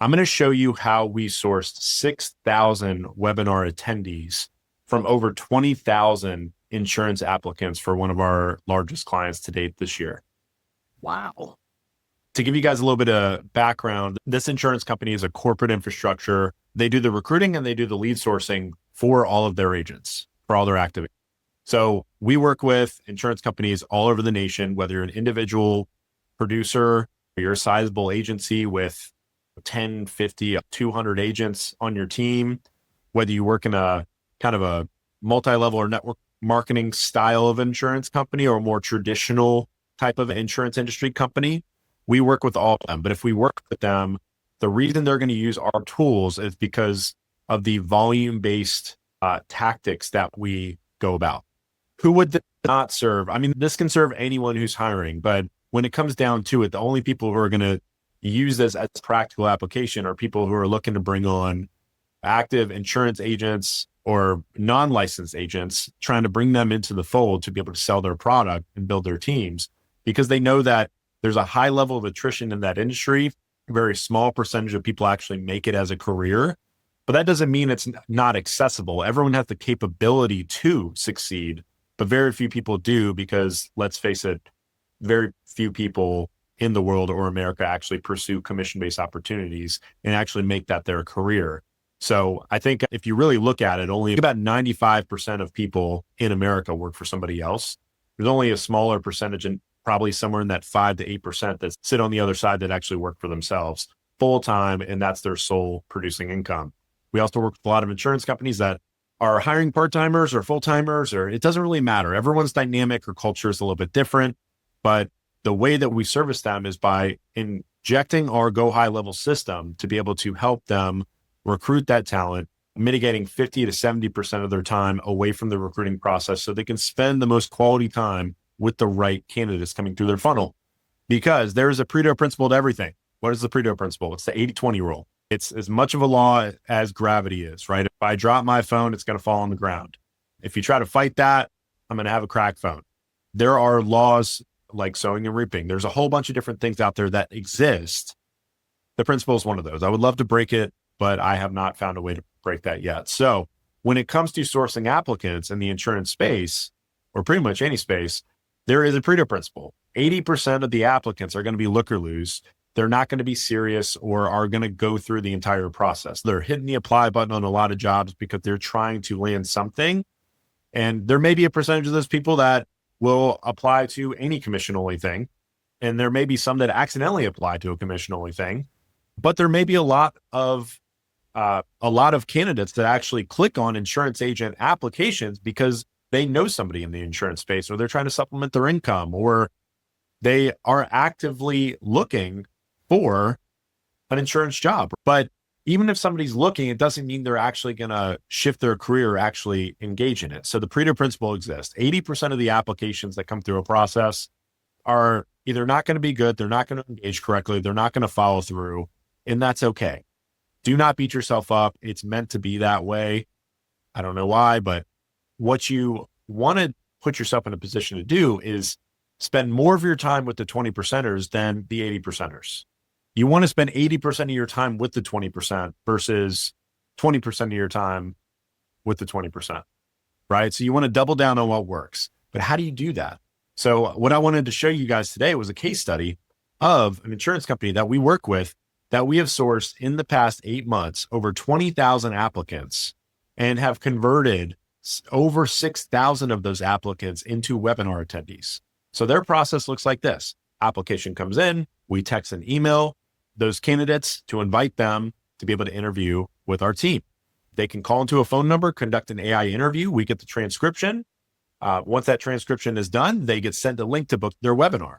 I'm going to show you how we sourced 6,000 webinar attendees from over 20,000 insurance applicants for one of our largest clients to date this year. Wow. To give you guys a little bit of background, this insurance company is a corporate infrastructure. They do the recruiting and they do the lead sourcing for all of their agents, for all their active. So we work with insurance companies all over the nation, whether you're an individual producer, or you're a sizable agency with 10, 50, 200 agents on your team, whether you work in a kind of a multi-level or network marketing style of insurance company or a more traditional type of insurance industry company, we work with all of them. But if we work with them, the reason they're going to use our tools is because of the volume-based tactics that we go about. Who would this not serve? I mean, this can serve anyone who's hiring, but when it comes down to it, the only people who are going to use this as practical application are people who are looking to bring on active insurance agents or non-licensed agents, trying to bring them into the fold to be able to sell their product and build their teams, because they know that there's a high level of attrition in that industry. A very small percentage of people actually make it as a career, but that doesn't mean it's not accessible. Everyone has the capability to succeed, but very few people do, because let's face it, very few people in the world or America actually pursue commission-based opportunities and actually make that their career. So I think if you really look at it, only about 95% of people in America work for somebody else. There's only a smaller percentage, and probably somewhere in that 5 to 8% that sit on the other side that actually work for themselves full-time, and that's their sole producing income. We also work with a lot of insurance companies that are hiring part-timers or full-timers, or it doesn't really matter. Everyone's dynamic or culture is a little bit different, but the way that we service them is by injecting our GoHighLevel system to be able to help them recruit that talent, mitigating 50 to 70% of their time away from the recruiting process so they can spend the most quality time with the right candidates coming through their funnel. Because there is a Pareto Principle to everything. What is the Pareto Principle? It's the 80-20 rule. It's as much of a law as gravity is, right? If I drop my phone, it's going to fall on the ground. If you try to fight that, I'm going to have a cracked phone. There are laws like sowing and reaping. There's a whole bunch of different things out there that exist. The principle is one of those. I would love to break it, but I have not found a way to break that yet. So when it comes to sourcing applicants in the insurance space, or pretty much any space, there is a Pareto Principle. 80% of the applicants are going to be looker-loos. They're not going to be serious or are going to go through the entire process. They're hitting the apply button on a lot of jobs because they're trying to land something. And there may be a percentage of those people that will apply to any commission-only thing. And there may be some that accidentally apply to a commission-only thing. But there may be a lot of candidates that actually click on insurance agent applications because they know somebody in the insurance space, or they're trying to supplement their income, or they are actively looking for an insurance job. But even if somebody's looking, it doesn't mean they're actually going to shift their career or actually engage in it. So the Pareto Principle exists. 80% of the applications that come through a process are either not going to be good, they're not going to engage correctly, they're not going to follow through, and that's okay. Do not beat yourself up. It's meant to be that way. I don't know why, but what you want to put yourself in a position to do is spend more of your time with the 20%ers than the 80%ers. You want to spend 80% of your time with the 20% versus 20% of your time with the 20%, right? So you want to double down on what works. But how do you do that? So what I wanted to show you guys today was a case study of an insurance company that we work with that we have sourced in the past 8 months over 20,000 applicants and have converted over 6,000 of those applicants into webinar attendees. So their process looks like this. Application comes in, we text and email those candidates to invite them to be able to interview with our team. They can call into a phone number, conduct an AI interview. We get the transcription. Once that transcription is done, they get sent a link to book their webinar.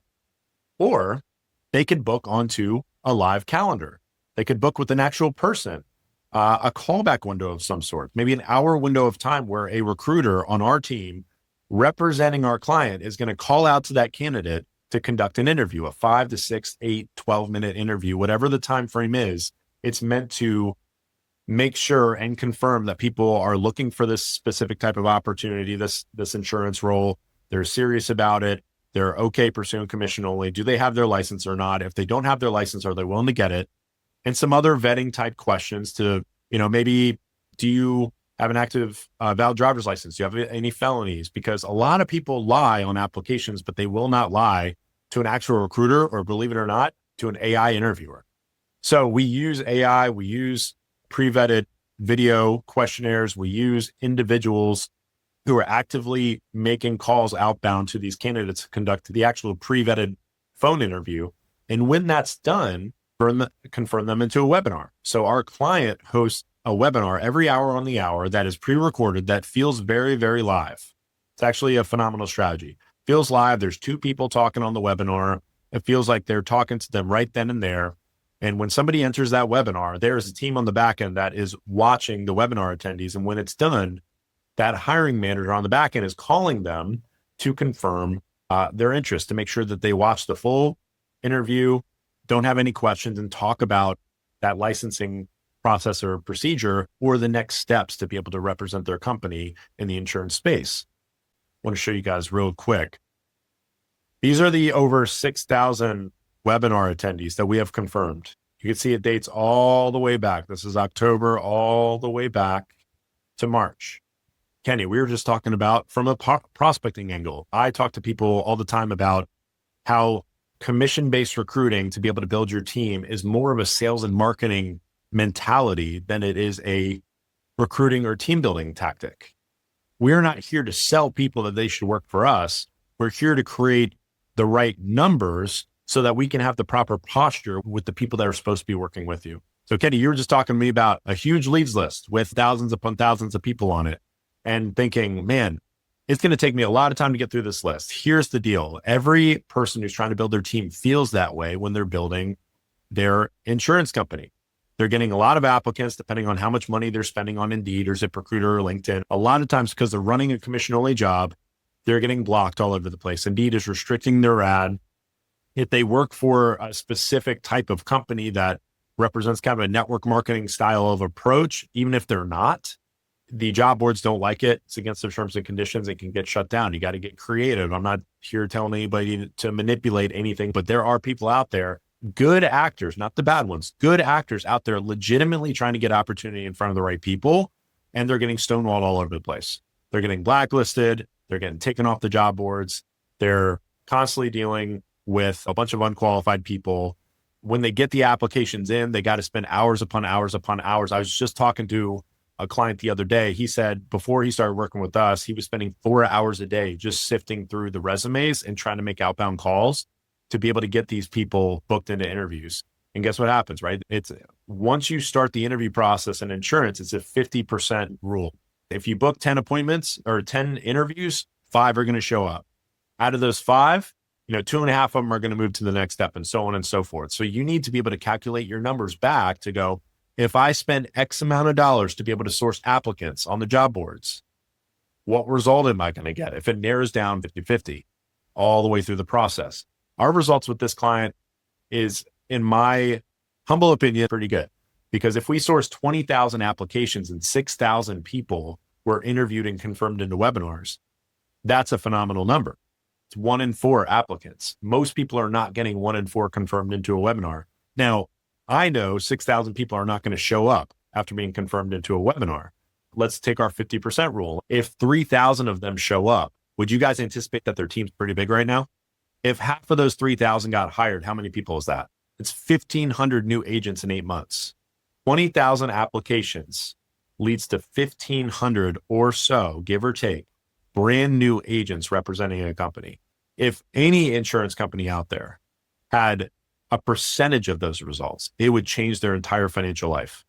Or they can book onto a live calendar. They could book with an actual person, a callback window of some sort, maybe an hour window of time where a recruiter on our team representing our client is going to call out to that candidate to conduct an interview, a 5 to 6, 8, 12-minute interview, whatever the time frame is. It's meant to make sure and confirm that people are looking for this specific type of opportunity, this insurance role. They're serious about it. They're okay pursuing commission only. Do they have their license or not? If they don't have their license, are they willing to get it? and some other vetting type questions to, maybe, do you have an active valid driver's license? Do you have any felonies? Because a lot of people lie on applications, but they will not lie to an actual recruiter, or, believe it or not, to an AI interviewer. So we use AI, we use pre-vetted video questionnaires, we use individuals who are actively making calls outbound to these candidates to conduct the actual pre-vetted phone interview. And when that's done, confirm them into a webinar. So our client hosts a webinar every hour on the hour that is pre-recorded, that feels very, very live. It's actually a phenomenal strategy. Feels live. There's two people talking on the webinar. It feels like they're talking to them right then and there. And when somebody enters that webinar, there's a team on the back end that is watching the webinar attendees. And when it's done, that hiring manager on the back end is calling them to confirm their interest, to make sure that they watch the full interview, don't have any questions, and talk about that licensing process or procedure, or the next steps to be able to represent their company in the insurance space. I want to show you guys real quick. These are the over 6,000 webinar attendees that we have confirmed. You can see it dates all the way back. This is October, all the way back to March. Kenny, we were just talking about from a prospecting angle. I talk to people all the time about how commission-based recruiting, to be able to build your team, is more of a sales and marketing mentality than it is a recruiting or team building tactic. We're not here to sell people that they should work for us. We're here to create the right numbers so that we can have the proper posture with the people that are supposed to be working with you. So Kenny, you were just talking to me about a huge leads list with thousands upon thousands of people on it, and thinking, man, it's going to take me a lot of time to get through this list. Here's the deal. Every person who's trying to build their team feels that way when they're building their insurance company. They're getting a lot of applicants, depending on how much money they're spending on Indeed or ZipRecruiter or LinkedIn. A lot of times, because they're running a commission-only job, they're getting blocked all over the place. Indeed is restricting their ad. If they work for a specific type of company that represents kind of a network marketing style of approach, even if they're not, the job boards don't like it. It's against their terms and conditions. It can get shut down. You got to get creative. I'm not here telling anybody to manipulate anything, but there are people out there, good actors, not the bad ones, good actors out there legitimately trying to get opportunity in front of the right people. And they're getting stonewalled all over the place. They're getting blacklisted. They're getting taken off the job boards. They're constantly dealing with a bunch of unqualified people. When they get the applications in, they got to spend hours upon hours upon hours. I was just talking to a client the other day. He said before he started working with us, he was spending 4 hours a day just sifting through the resumes and trying to make outbound calls to be able to get these people booked into interviews. And guess what happens, right? It's once you start the interview process in insurance, it's a 50% rule. If you book 10 appointments or 10 interviews, 5 are going to show up. Out of those 5, 2.5 of them are going to move to the next step, and so on and so forth. So you need to be able to calculate your numbers back to go, if I spend X amount of dollars to be able to source applicants on the job boards, what result am I going to get? If it narrows down 50-50 all the way through the process. Our results with this client is, in my humble opinion, pretty good. Because if we source 20,000 applications and 6,000 people were interviewed and confirmed into webinars, that's a phenomenal number. It's 1 in 4 applicants. Most people are not getting 1 in 4 confirmed into a webinar. Now, I know 6,000 people are not going to show up after being confirmed into a webinar. Let's take our 50% rule. If 3,000 of them show up, would you guys anticipate that their team's pretty big right now? If half of those 3,000 got hired, how many people is that? It's 1,500 new agents in 8 months. 20,000 applications leads to 1,500 or so, give or take, brand new agents representing a company. If any insurance company out there had a percentage of those results, it would change their entire financial life.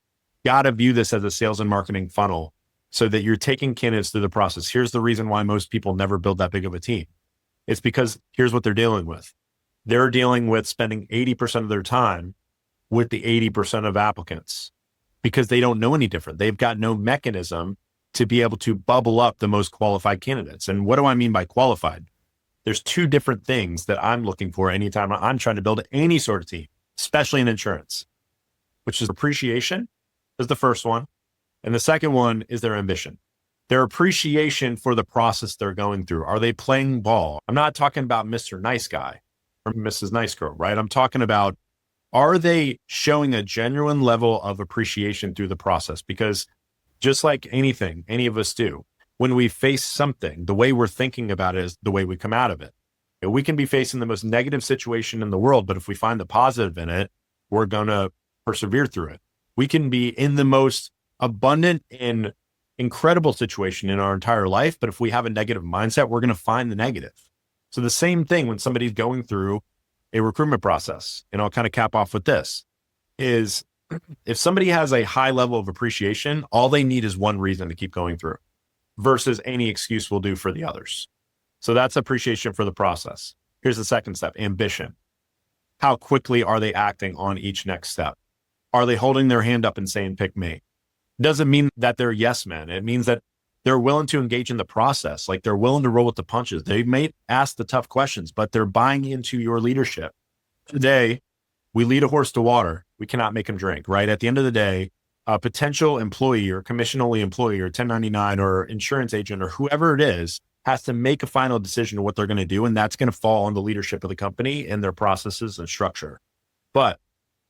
Got to view this as a sales and marketing funnel so that you're taking candidates through the process. Here's the reason why most people never build that big of a team. It's because here's what they're dealing with. They're dealing with spending 80% of their time with the 80% of applicants because they don't know any different. They've got no mechanism to be able to bubble up the most qualified candidates. And what do I mean by qualified? There's 2 different things that I'm looking for anytime I'm trying to build any sort of team, especially in insurance, which is appreciation is the first one. And the second one is their ambition, their appreciation for the process they're going through. Are they playing ball? I'm not talking about Mr. Nice Guy or Mrs. Nice Girl, right? I'm talking about, Are they showing a genuine level of appreciation through the process? Because just like anything, any of us do, when we face something, the way we're thinking about it is the way we come out of it. We can be facing the most negative situation in the world, but if we find the positive in it, we're going to persevere through it. We can be in the most abundant and incredible situation in our entire life, but if we have a negative mindset, we're going to find the negative. So the same thing when somebody's going through a recruitment process, and I'll kind of cap off with this, is if somebody has a high level of appreciation, all they need is one reason to keep going through versus any excuse will do for the others. So that's appreciation for the process. Here's the second step, ambition. How quickly are they acting on each next step? Are they holding their hand up and saying, pick me? Doesn't mean that they're yes men. It means that they're willing to engage in the process. Like they're willing to roll with the punches. They may ask the tough questions, but they're buying into your leadership. Today, we lead a horse to water. We cannot make him drink, right? At the end of the day, a potential employee or commission-only employee or 1099 or insurance agent or whoever it is has to make a final decision of what they're going to do. And that's going to fall on the leadership of the company and their processes and structure. But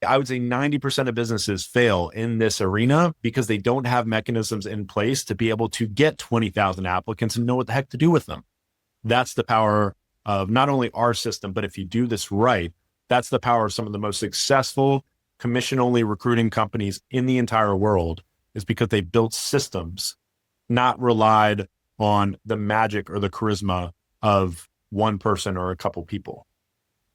I would say 90% of businesses fail in this arena because they don't have mechanisms in place to be able to get 20,000 applicants and know what the heck to do with them. That's the power of not only our system, but if you do this right, that's the power of some of the most successful commission-only recruiting companies in the entire world, is because they built systems, not relied on the magic or the charisma of one person or a couple people.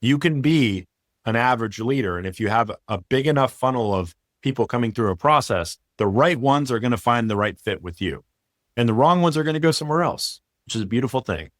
You can be an average leader. And if you have a big enough funnel of people coming through a process, the right ones are going to find the right fit with you. And the wrong ones are going to go somewhere else, which is a beautiful thing.